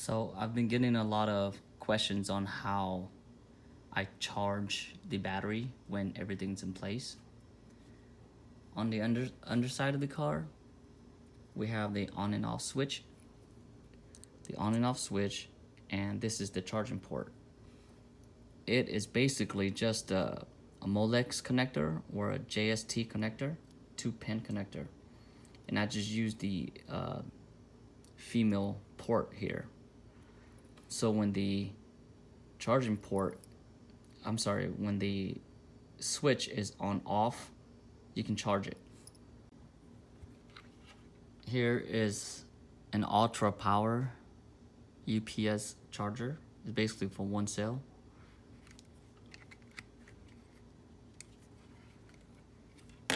So I've been getting a lot of questions on how I charge the battery when everything's in place. On the underside of the car, we have the on and off switch. The on and off switch, and this is the charging port. It is basically just a Molex connector or a JST connector, 2-pin connector. And I just use the female port here. So when the when the switch is on off, you can charge it. Here is an ultra power UPS charger. It's basically for one cell.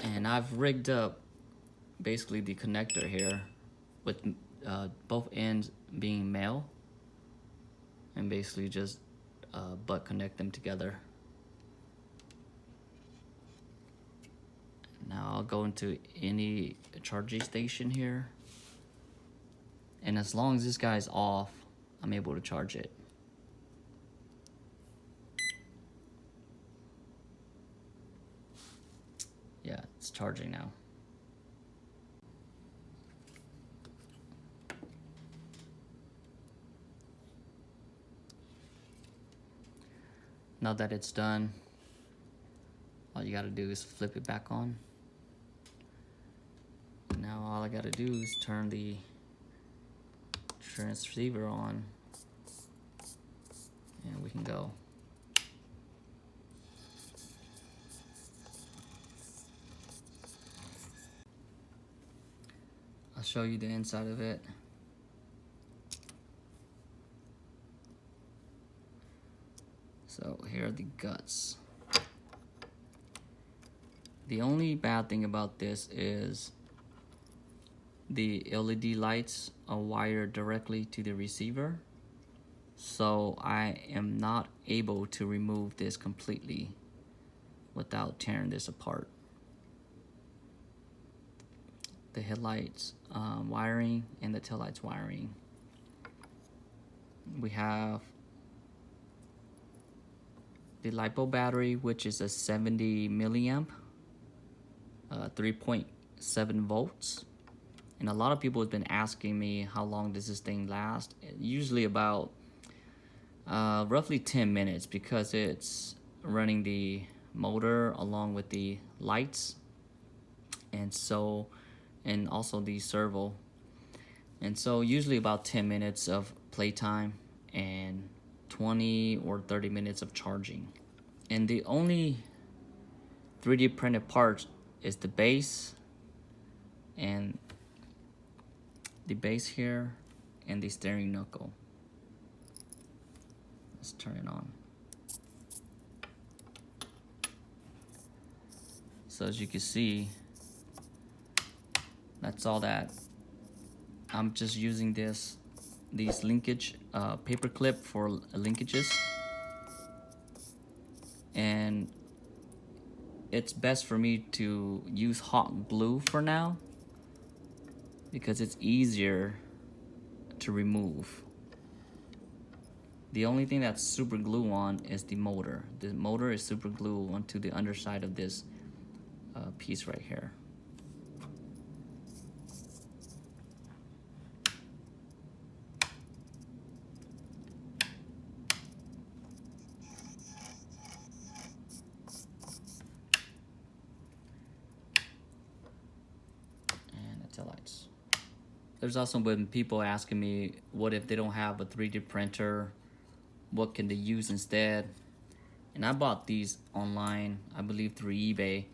And I've rigged up basically the connector here with both ends being male, and basically just butt connect them together. Now I'll go into any charging station here, and as long as this guy's off, I'm able to charge it. Yeah, it's charging now. Now that it's done, all you gotta do is flip it back on. Now all I gotta do is turn the transceiver on, and we can go. I'll show you the inside of it. So here are the guts. The only bad thing about this is the LED lights are wired directly to the receiver, so I am not able to remove this completely without tearing this apart. The headlights wiring and the taillights wiring. We have the LiPo battery, which is a 70 milliamp, 3.7 volts. And a lot of people have been asking me how long does this thing last. Usually about roughly 10 minutes, because it's running the motor along with the lights, and also the servo. And so usually about 10 minutes of playtime and 20 or 30 minutes of charging. And the only 3D printed part is the base, and the base here, and the steering knuckle. Let's turn it on. So as you can see, that's all that. I'm just using these linkage paper clip for linkages, and it's best for me to use hot glue for now because it's easier to remove. The only thing that's super glue on is the motor. The motor is super glue onto the underside of this piece right here. Lights. There's also been people asking me, what if they don't have a 3D printer? What can they use instead? And I bought these online, I believe through eBay,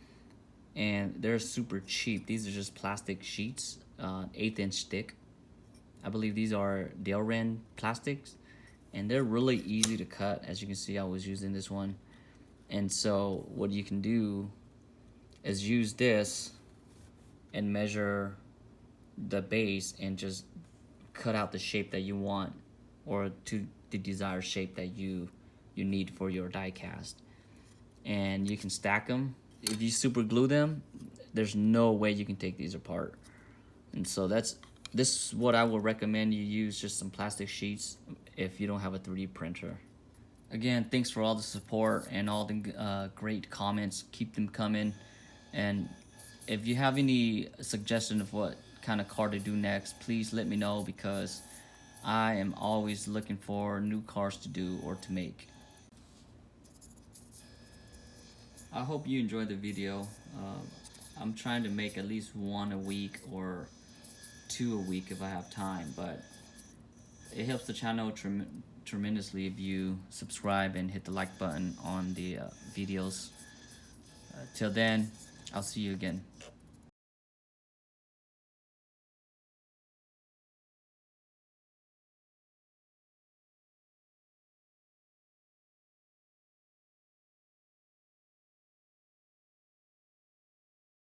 and they're super cheap. These are just plastic sheets, 1/8" thick. I believe these are Delrin plastics, and they're really easy to cut. As you can see, I was using this one. And so what you can do is use this and measure the base and just cut out the shape that you want, or to the desired shape that you need for your die cast. And you can stack them. If you super glue them, there's no way you can take these apart. And so that's this is what I would recommend you use, just some plastic sheets if you don't have a 3D printer. Again, thanks for all the support and all the great comments. Keep them coming. And if you have any suggestion of what kind of car to do next, please let me know, because I am always looking for new cars to do or to make. I hope you enjoyed the video. I'm trying to make at least one a week or 2 a week if I have time, but it helps the channel tremendously if you subscribe and hit the like button on the videos. Till then, I'll see you again.